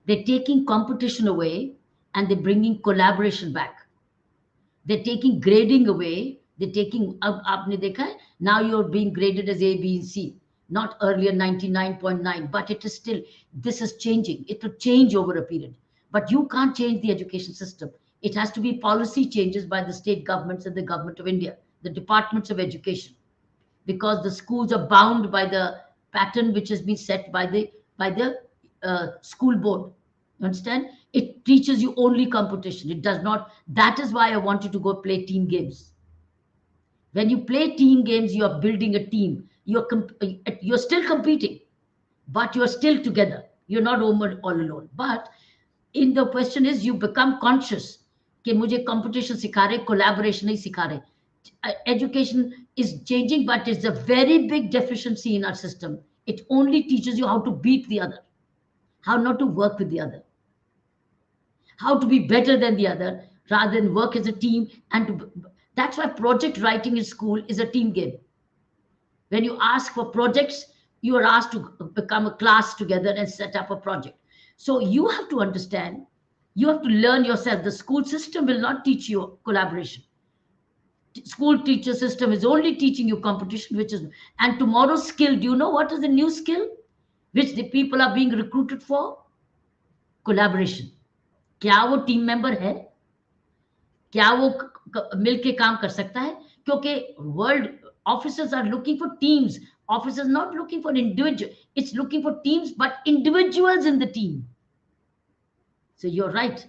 They're taking competition away and they're bringing collaboration back. They're taking grading away. They're taking अब आपने देखा है now you're being graded as A, B, and C. Not earlier 99.9, but it is still this is changing. It will change over a period. But you can't change the education system. It has to be policy changes by the state governments and the government of India, the departments of education, because the schools are bound by the pattern which has been set by the school board. You understand? It teaches you only competition. It does not. That is why I want you to go play team games. When you play team games, you are building a team. You're still competing, but you're still together. You're not all alone. But in the question is, you become conscious कि मुझे competition सिखा रहे, collaboration नहीं सिखा रहे. Education is changing, but it's a very big deficiency in our system. It only teaches you how to beat the other, how not to work with the other, how to be better than the other rather than work as a team. That's why project writing in school is a team game. When you ask for projects, you are asked to become a class together and set up a project. So you have to understand, you have to learn yourself. The school system will not teach you collaboration. School teacher system is only teaching you competition, which is, and tomorrow's skill, do you know what is the new skill which the people are being recruited for? Collaboration. क्या वो team member है? क्या वो मिलके काम कर सकता है? क्योंकि world officers are looking for teams. Officers not looking for individual. It's looking for teams, but individuals in the team. So you're right.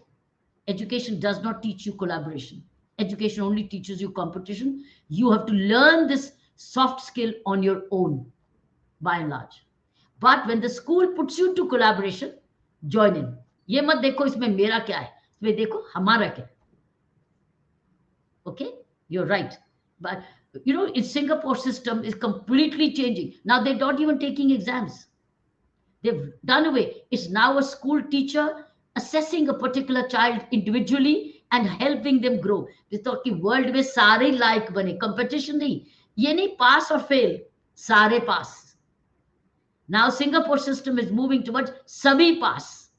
Education does not teach you collaboration. Education only teaches you competition. You have to learn this soft skill on your own, by and large. But when the school puts you to collaboration, join in. ये मत देखो इसमें मेरा क्या है, इसमें देखो हमारा क्या है. Okay, you're right. But you know, in Singapore system is completely changing. Now they're not even taking exams. They've done away. It's now a school teacher assessing a particular child individually and helping them grow. They thought कि world में सारे like बने, competition नहीं. ये नहीं pass or fail, सारे pass. Now Singapore system is moving towards सभी pass.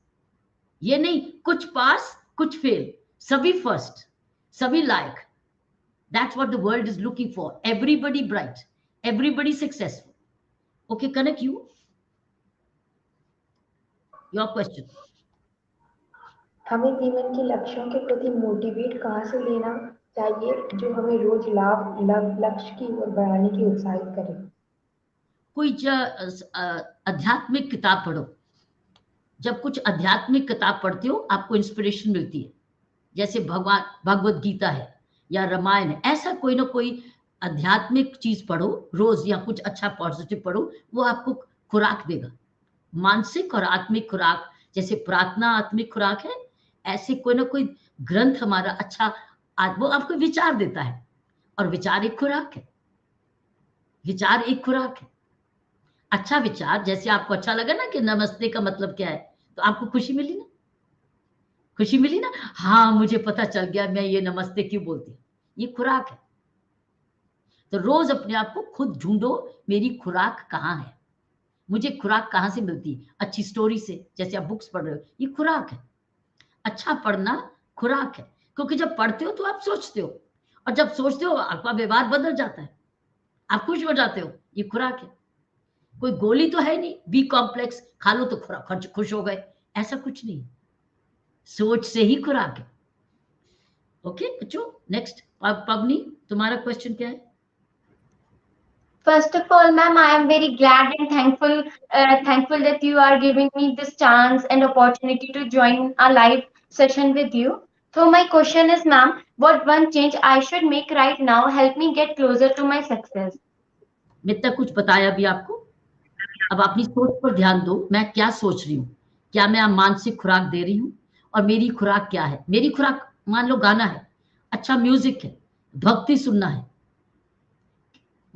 ये नहीं कुछ pass, कुछ fail. सभी first. सभी लायक. That's what the world is looking for. Everybody bright, everybody successful. Okay, Kanak, your question. हमें जीवन के लक्ष्यों के प्रति मोटिवेट कहाँ से लेना चाहिए जो हमें रोज लक्ष्य की ओर बढ़ाने की उत्साहित करे? कोई आध्यात्मिक किताब पढ़ो. जब कुछ आध्यात्मिक किताब पढ़ते हो आपको इंस्पिरेशन मिलती है. जैसे भगवत गीता है या रामायण है, ऐसा कोई ना कोई आध्यात्मिक चीज पढ़ो रोज, या कुछ अच्छा पॉजिटिव पढ़ो, वो आपको खुराक देगा, मानसिक और आत्मिक खुराक. जैसे प्रार्थना आत्मिक खुराक है, ऐसे कोई ना कोई ग्रंथ हमारा अच्छा वो आपको विचार देता है, और विचार एक खुराक है. विचार एक खुराक है. अच्छा विचार, जैसे आपको अच्छा लगा ना कि नमस्ते का मतलब क्या है, तो आपको खुशी मिली ना, खुशी मिली ना. हाँ, मुझे पता चल गया मैं ये नमस्ते क्यों बोलती हूँ. ये खुराक है. तो रोज अपने आप को खुद ढूंढो, मेरी खुराक कहाँ है, मुझे खुराक कहाँ से मिलती है. अच्छी स्टोरी से, जैसे आप बुक्स पढ़ रहे हो, ये खुराक है. अच्छा पढ़ना खुराक है, क्योंकि जब पढ़ते हो तो आप सोचते हो, और जब सोचते हो आपका व्यवहार बदल जाता है, आप खुश हो जाते हो. ये खुराक है. कोई गोली तो है नहीं, बी कॉम्प्लेक्स खा लो तो खुश हो गए, ऐसा कुछ नहीं. सोच से ही खुराक है. ओके बच्चों, नेक्स्ट पवनी, तुम्हारा क्वेश्चन क्या है? First of all, ma'am, I am very glad and thankful that you are giving me this chance and opportunity to join a live session with you. So my question is, ma'am, what one change I should make right now help me get closer to my success? मैं इतना कुछ बताया अभी आपको. अब अपनी सोच पर ध्यान दो, मैं क्या सोच रही हूँ, क्या मैं मानसिक खुराक दे रही हूँ, और मेरी खुराक क्या है. मेरी खुराक मान लो गाना है, अच्छा म्यूजिक है, भक्ति सुनना है,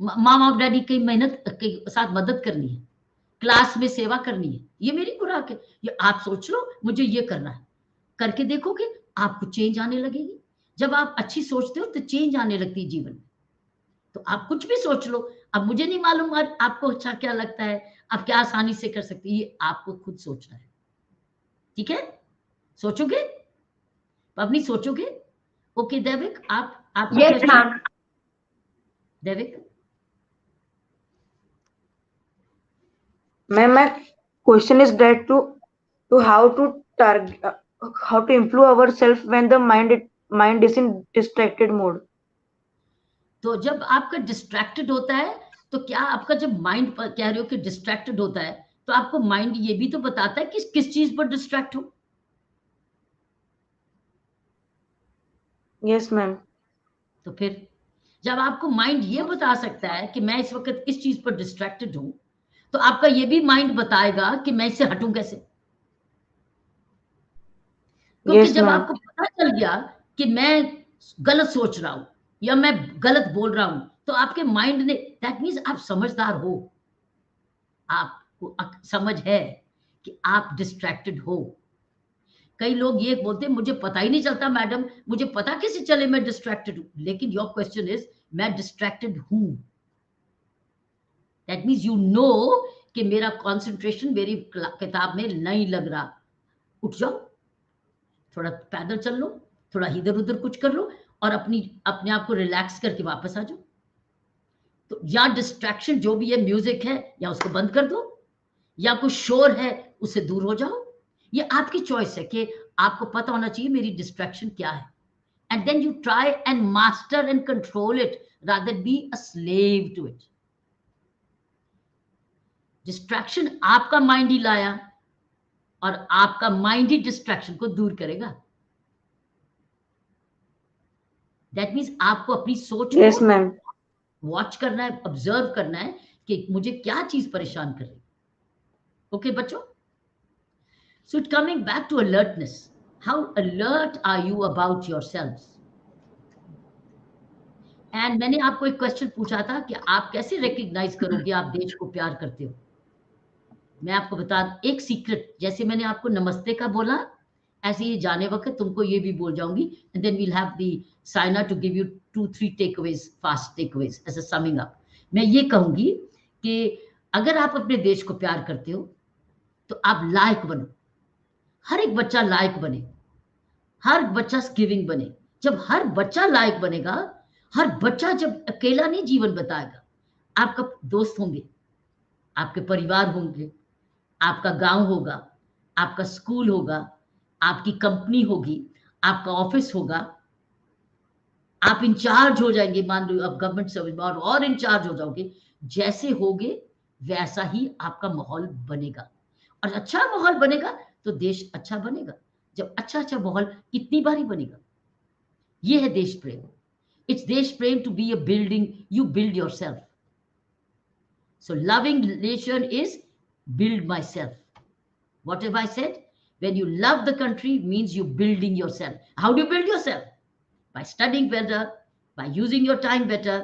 माँ बाप डैडी की मेहनत के साथ मदद करनी है, क्लास में सेवा करनी है, ये मेरी खुराक है. ये आप सोच लो मुझे ये करना है, करके देखोगे आपको चेंज आने लगेगी. जब आप अच्छी सोचते हो तो चेंज आने लगती है जीवन में. तो आप कुछ भी सोच लो. अब मुझे नहीं मालूम आपको अच्छा क्या लगता है, आप क्या आसानी से कर सकते, ये आपको खुद सोचना है. ठीक है, सोचोगे, पवनी सोचोगे. ओके देविक, आपका Yes, question. ma'am. Devik, Ma'am, my question is that to how to improve ourselves when the mind is in distracted mode. तो जब आपका डिस्ट्रैक्टेड होता है, तो क्या आपका जब माइंड पर कह रहे हो कि डिस्ट्रैक्टेड होता है, तो आपको माइंड ये भी तो बताता है कि किस चीज पर डिस्ट्रैक्ट हो. Yes, ma'am. तो फिर जब आपको माइंड ये बता सकता है कि मैं इस वक्त इस चीज पर डिस्ट्रैक्टेड हूं, तो आपका ये भी माइंड बताएगा कि मैं इससे हटूं कैसे. क्योंकि Yes, जब ma'am. आपको पता चल गया कि मैं गलत सोच रहा हूं या मैं गलत बोल रहा हूं, तो आपके माइंड ने, दैट मीन्स आप समझदार हो, आपको समझ है कि आप डिस्ट्रैक्टेड हो. कई लोग ये बोलते हैं मुझे पता ही नहीं चलता मैडम, मुझे पता कैसे चले मैं डिस्ट्रैक्टेड हूं. लेकिन योर क्वेश्चन इज मैं डिस्ट्रैक्टेड हूं, दैट मीन्स यू नो कि मेरा कंसंट्रेशन मेरी किताब में नहीं लग रहा. उठ जाओ, थोड़ा पैदल चल लो, थोड़ा इधर उधर कुछ कर लो, और अपने आप को रिलैक्स करके वापस आ जाओ. तो या डिस्ट्रैक्शन जो भी है, म्यूजिक है, या उसको बंद कर दो, या कोई शोर है उससे दूर हो जाओ. ये आपकी चॉइस है कि आपको पता होना चाहिए मेरी डिस्ट्रैक्शन क्या है. And then you try and master and control it rather be a slave to it. Distraction आपका माइंड ही लाया, और आपका माइंड ही डिस्ट्रैक्शन को दूर करेगा. दैट मीन्स आपको अपनी सोच Yes, को ma'am. वॉच करना है, ऑब्जर्व करना है कि मुझे क्या चीज परेशान कर रही. ओके बच्चों, so it coming back to alertness, how alert are you about yourselves. And मैंने आपको एक क्वेश्चन पूछा था कि आप कैसे रिकग्नाइज करोगे आप देश को प्यार करते हो. मैं आपको बता एक सीक्रेट, जैसे मैंने आपको नमस्ते का बोला, ऐसे ही जाने वक्त तुमको ये भी बोल जाऊंगी, and then we'll have the Saina to give you 2-3 takeaways, fast takeaways as a summing up. मैं ये कहूंगी कि अगर आप अपने देश को प्यार करते हो तो आप लायक बनो, हर एक बच्चा लायक बने, हर बच्चा गिविंग बने, जब हर बच्चा लायक बनेगा, हर बच्चा जब अकेला नहीं जीवन बताएगा, आपका दोस्त होंगे, आपके परिवार होंगे, आपका गांव होगा, आपका स्कूल होगा, आपकी कंपनी होगी, आपका ऑफिस होगा, आप इंचार्ज हो जाएंगे, मान लो आप गवर्नमेंट सर्विस में और इंचार्ज हो जाओगे, जैसे होगे वैसा ही आपका माहौल बनेगा। और अच्छा माहौल बनेगा तो देश अच्छा बनेगा। जब अच्छा अच्छा माहौल कितनी बार ही बनेगा। ये है देश प्रेम। इट्स देश प्रेम to be a building, you build yourself. So loving nation is build myself. What have I said? When you love the country means you building yourself. How do you build yourself? By studying better, by using your time better,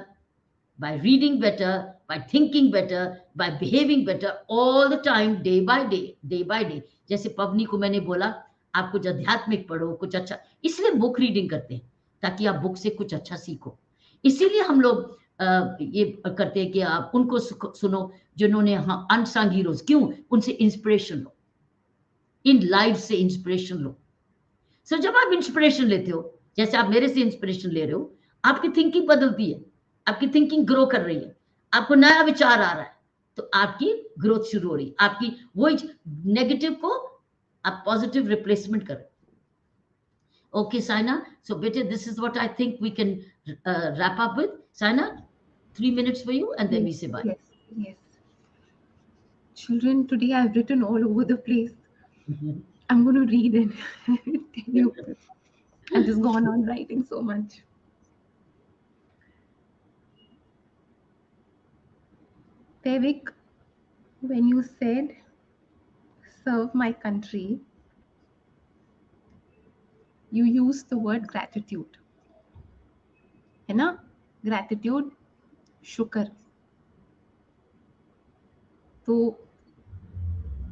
by reading better, by thinking better, by behaving better all the time, day by day, day by day. जैसे पवनी को मैंने बोला, आप कुछ आध्यात्मिक पढ़ो, कुछ अच्छा, इसलिए बुक रीडिंग करते हैं ताकि आप बुक से कुछ अच्छा सीखो। इसीलिए हम लोग ये करते हैं कि आप उनको सुनो जिन्होंने अनसंग हीरोज, क्यों? उनसे इंस्पिरेशन लो, इन लाइफ से इंस्पिरेशन लो। सो जब आप इंस्पिरेशन लेते हो, जैसे आप मेरे से इंस्पिरेशन ले रहे हो, आपकी थिंकिंग बदलती है, आपकी थिंकिंग ग्रो कर रही है, आपको नया विचार आ रहा है, तो आपकी ग्रोथ शुरू हो रही है। आपकी वही नेगेटिव को आप पॉजिटिव रिप्लेसमेंट करें। Okay, Saina. So, Bete, this is what I think we can wrap up with. Saina, 3 minutes for you, and then we say bye. Yes, yes. Children, today I've written all over the place. I'm going to read and tell you. I've just gone on writing so much. Devik, when you said, serve my country, you used the word gratitude. है ना? Gratitude, शुक्र. तो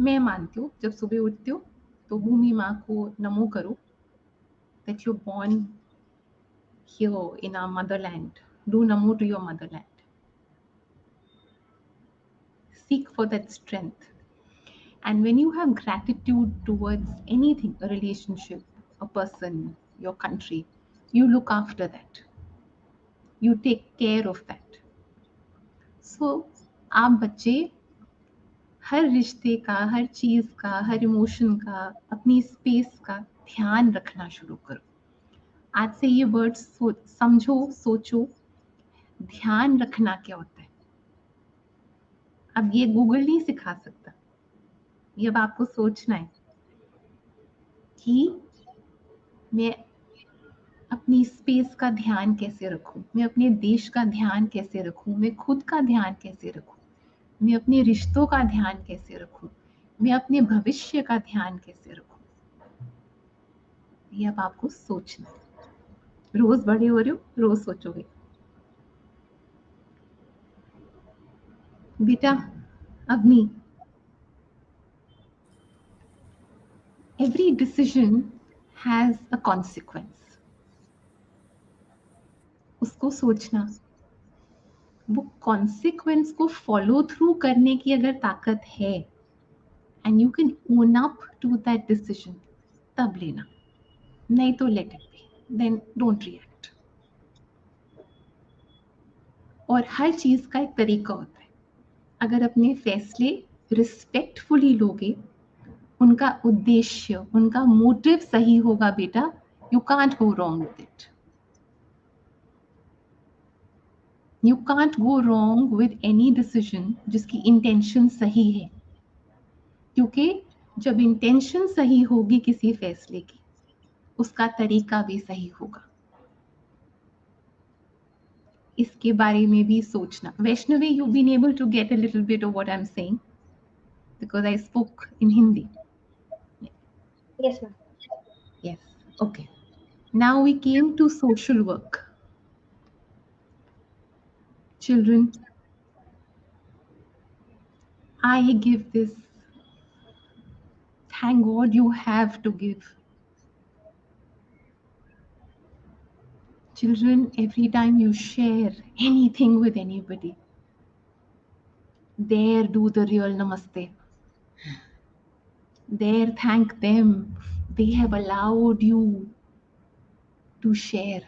मैं मानती हूँ जब सुबह उठती हो तो भूमि माँ को नमो करो, that you're born here in our motherland. Do namo to your motherland. Seek for that strength. And when you have gratitude towards anything, a relationship, a person, your country, you look after that. You take care of that. So, आप बच्चे हर रिश्ते का, हर चीज का, हर emotion का, अपनी space का ध्यान रखना शुरू करो। आज से ये वर्ड समझो, सोचो, ध्यान रखना क्या होता है। अब ये गूगल नहीं सिखा सकता, ये अब आपको सोचना है कि मैं अपनी स्पेस का ध्यान कैसे रखूं, मैं अपने देश का ध्यान कैसे रखूं, मैं खुद का ध्यान कैसे रखूं, मैं अपने रिश्तों का ध्यान कैसे रखूं, मैं अपने भविष्य का ध्यान कैसे रखूं। ये अब आपको सोचना है। रोज बड़े हो रहे हो, रोज सोचोगे। बेटा अग्नि, every decision has a consequence. उसको सोचना, वो consequence को follow through करने की अगर ताकत है and you can own up to that decision, तब लेना, नहीं तो let it be, then don't react. और हर चीज का एक तरीका होता है। अगर अपने फैसले रिस्पेक्टफुली लोगे, उनका उद्देश्य, उनका मोटिव सही होगा बेटा, you can't go wrong with it. You can't go wrong with any decision जिसकी इंटेंशन सही है, क्योंकि जब इंटेंशन सही होगी किसी फैसले की, उसका तरीका भी सही होगा। इसके बारे में भी सोचना। Vaishnavi, you've been able to get a little bit of what I'm saying because I spoke in Hindi. Yes, ma'am. Yes. Okay. Now we came to social work. Children, I give this. Thank God you have to give. Children, every time you share anything with anybody, there do the real namaste. There thank them. They have allowed you to share.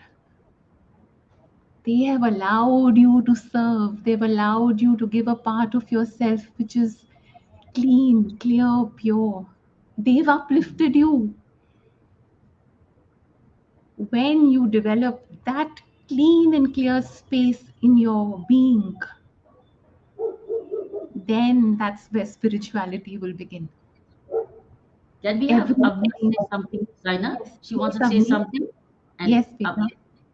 They have allowed you to serve. They've allowed you to give a part of yourself which is clean, clear, pure. They've uplifted you. When you develop that clean and clear space in your being, then that's where spirituality will begin. Can we have Avni say something, Raina? She wants to say Avni. something. And Yes, Beta.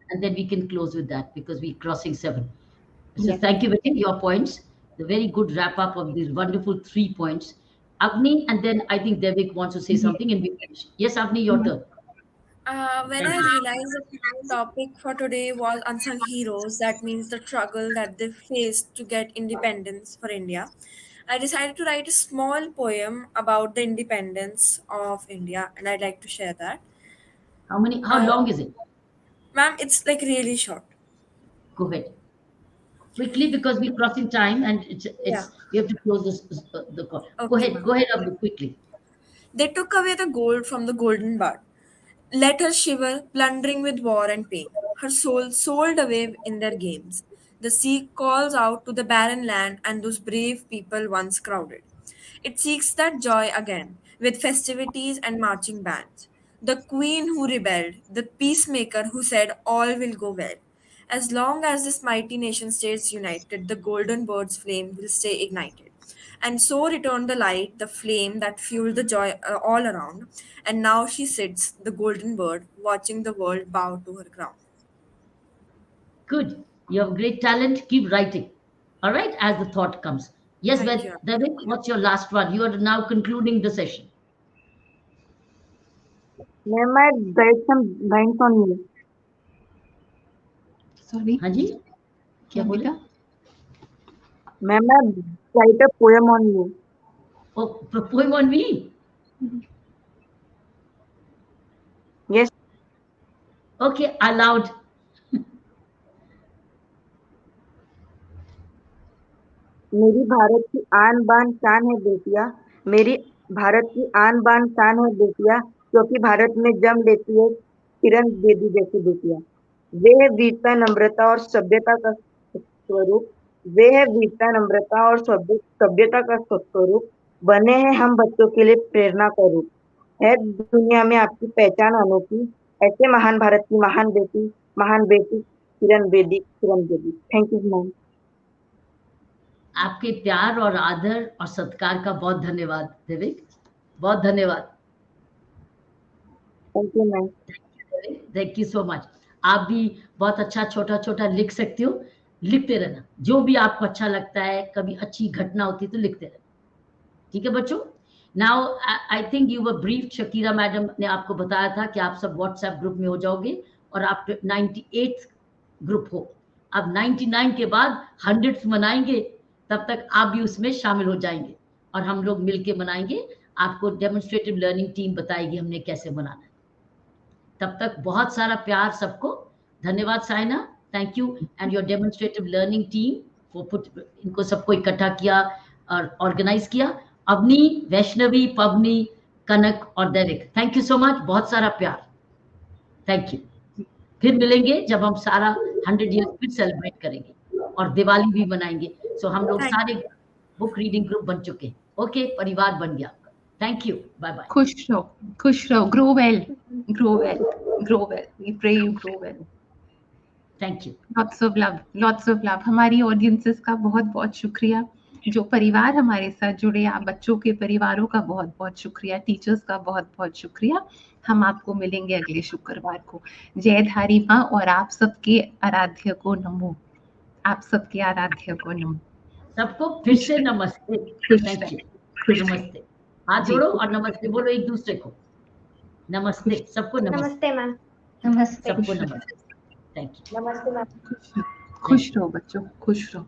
and then we can close with that because we're crossing 7. So Yes. thank you very much. Your points, the very good wrap up of these wonderful 3 points. Avni, and then I think Devik wants to say something and we finish. Yes, Avni, your turn. When Thank I you. realized the topic for today was unsung heroes, that means the struggle that they faced to get independence for India, I decided to write a small poem about the independence of India, and I'd like to share that. How long is it? Ma'am, it's like really short. Go ahead. Quickly because we're crossing time and Yeah. it's we have to close the call. Okay, ma'am. Go ahead, Avni, quickly. They took away the gold from the golden bud. Let her shiver, plundering with war and pain, her soul sold away in their games. The sea calls out to the barren land and those brave people once crowded. It seeks that joy again, with festivities and marching bands. The queen who rebelled, the peacemaker who said all will go well. As long as this mighty nation stays united, the golden bird's flame will stay ignited. And so returned the light, the flame that fueled the joy all around. And now she sits, the golden bird, watching the world bow to her crown. Good. You have great talent. Keep writing. All right, as the thought comes. Yes, Thank you. Devik, what's your last one? You are now concluding the session. May I write some lines on you? Sorry. हाँ जी क्या बोले? बेटा? May I write a poem on you? Oh, a poem on me? Yes. Okay, allowed. मेरी भारत की आन बान शान है बेटिया, मेरी भारत की आन बान शान है बेटिया, क्योंकि भारत में जन्म लेती है किरण बेदी जैसी बेटिया। वे है वीरता, नम्रता और सभ्यता का स्वरूप। वे है वीरता, नम्रता और सभ्यता का स्वरूप। बने हैं हम बच्चों के लिए प्रेरणा का रूप। है दुनिया में आपकी पहचान अनोखी, ऐसे महान भारत की महान बेटी Kiran Bedi, Kiran Bedi. Thank you ma'am. आपके प्यार और आदर और सत्कार का बहुत धन्यवाद देविक, बहुत धन्यवाद। Thank you ma'am. Thank you so much. आप भी बहुत अच्छा छोटा छोटा लिख सकते हो, लिखते रहना जो भी आपको अच्छा लगता है। कभी अच्छी घटना होती है तो लिखते रहना, ठीक है बच्चों। Now I think you were brief, Shakira madam ने आपको बताया था कि आप सब व्हाट्सएप ग्रुप में हो जाओगे और आप 98th ग्रुप हो। अब 99 के बाद 100th मनाएंगे, तब तक आप भी उसमें शामिल हो जाएंगे और हम लोग मिलके मनाएंगे। आपको डेमोन्स्ट्रेटिव लर्निंग टीम बताएगी हमने कैसे मनाना है। तब तक बहुत सारा प्यार सबको। धन्यवाद Saina, thank you and your demonstrative learning team for put इनको सबको इकट्ठा किया और ऑर्गेनाइज किया। अवनी, वैष्णवी, पवनी, कनक और देविक, थैंक यू सो मच। बहुत सारा प्यार, थैंक यू। फिर मिलेंगे जब हम सारा 100 ईयर्स फिर सेलिब्रेट करेंगे और दिवाली भी मनाएंगे। सो हम लोग सारे बुक रीडिंग ग्रुप बन चुके हैं। ओके, परिवार बन गया आपका। Thank you, bye bye. खुश रहो, grow well, grow well. We pray you grow well. Thank you. Lots of love. हमारी ऑडियंसेस का बहुत बहुत शुक्रिया। जो परिवार हमारे साथ जुड़े, आप बच्चों के परिवारों का बहुत बहुत शुक्रिया, टीचर्स का बहुत बहुत शुक्रिया। हम आपको मिलेंगे अगले शुक्रवार को। जय धारी माँ और आप सबके आराध्य को नमो। आप सबके आराध्य को नमो। सबको फिर से नमस्ते। Thank you. नमस्ते। हाथ जोड़ो और नमस्ते बोलो एक दूसरे को। नमस्ते सबको। नमस्ते मैम। नमस्ते। सबको नमस्ते। Thank you. नमस्ते मैम। खुश रहो बच्चों, खुश रहो।